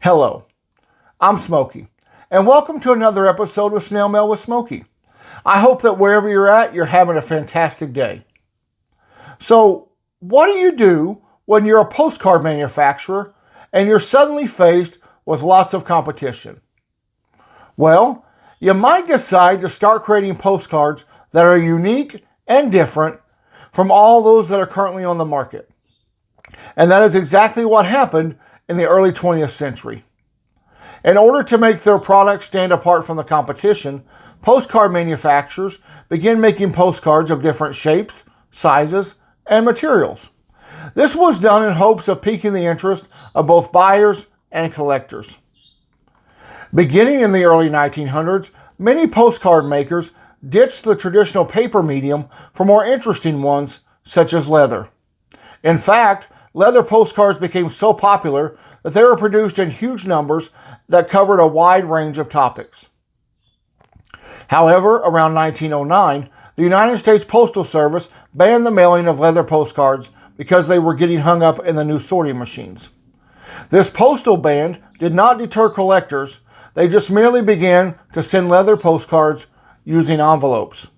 Hello, I'm Smokey, and welcome to another episode of Snail Mail with Smokey. I hope that wherever you're at, you're having a fantastic day. So, what do you do when you're a postcard manufacturer and you're suddenly faced with lots of competition? Well, you might decide to start creating postcards that are unique and different from all those that are currently on the market. And that is exactly what happened in the early 20th century. In order to make their products stand apart from the competition, postcard manufacturers began making postcards of different shapes, sizes, and materials. This was done in hopes of piquing the interest of both buyers and collectors. Beginning in the early 1900s, many postcard makers ditched the traditional paper medium for more interesting ones, such as leather. In fact, leather postcards became so popular that they were produced in huge numbers that covered a wide range of topics. However, around 1909, the United States Postal Service banned the mailing of leather postcards because they were getting hung up in the new sorting machines. This postal ban did not deter collectors, they just merely began to send leather postcards using envelopes.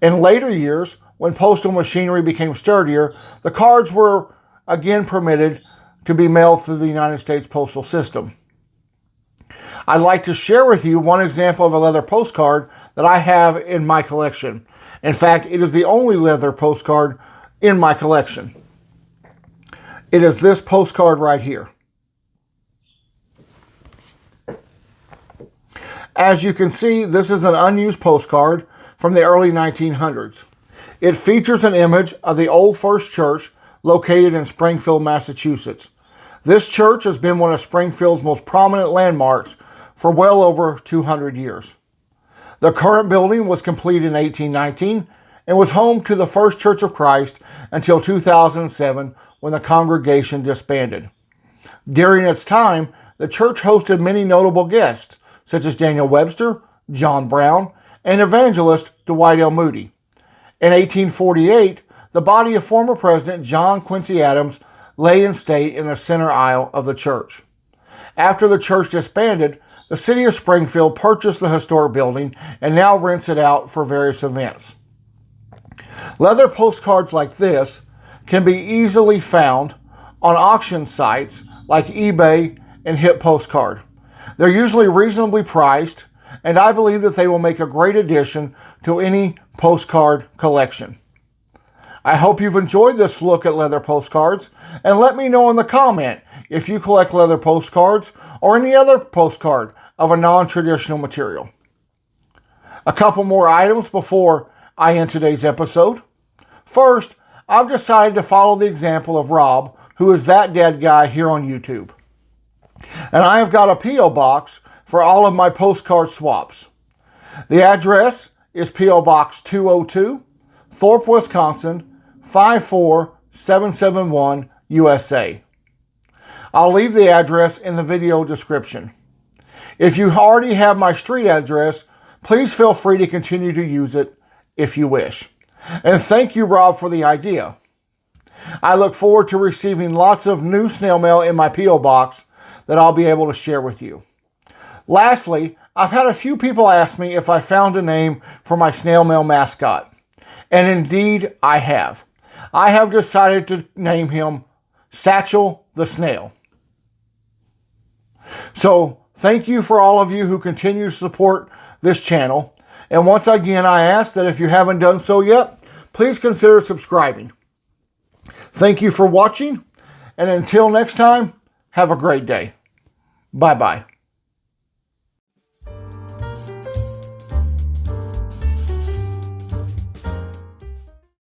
In later years, when postal machinery became sturdier, the cards were again permitted to be mailed through the United States postal system. I'd like to share with you one example of a leather postcard that I have in my collection. In fact, it is the only leather postcard in my collection. It is this postcard right here. As you can see, this is an unused postcard from the early 1900s. It features an image of the Old First Church located in Springfield, Massachusetts. This church has been one of Springfield's most prominent landmarks for well over 200 years. The current building was completed in 1819 and was home to the First Church of Christ until 2007 when the congregation disbanded. During its time, the church hosted many notable guests, such as Daniel Webster, John Brown, and evangelist Dwight L. Moody. In 1848, the body of former President John Quincy Adams lay in state in the center aisle of the church. After the church disbanded, the city of Springfield purchased the historic building and now rents it out for various events. Leather postcards like this can be easily found on auction sites like eBay and Hip Postcard. They're usually reasonably priced, and I believe that they will make a great addition to any postcard collection. I hope you've enjoyed this look at leather postcards, and let me know in the comment if you collect leather postcards or any other postcard of a non-traditional material. A couple more items before I end today's episode. First, I've decided to follow the example of Rob, who is that dead guy here on YouTube. And I have got a P.O. box for all of my postcard swaps. The address is P.O. Box 202, Thorp, Wisconsin, 54771, USA. I'll leave the address in the video description. If you already have my street address, please feel free to continue to use it if you wish. And thank you, Rob, for the idea. I look forward to receiving lots of new snail mail in my P.O. box that I'll be able to share with you. Lastly, I've had a few people ask me if I found a name for my snail mail mascot. And indeed, I have. I have decided to name him Satchel the Snail. So, thank you for all of you who continue to support this channel. And once again, I ask that if you haven't done so yet, please consider subscribing. Thank you for watching, and until next time, have a great day. Bye-bye.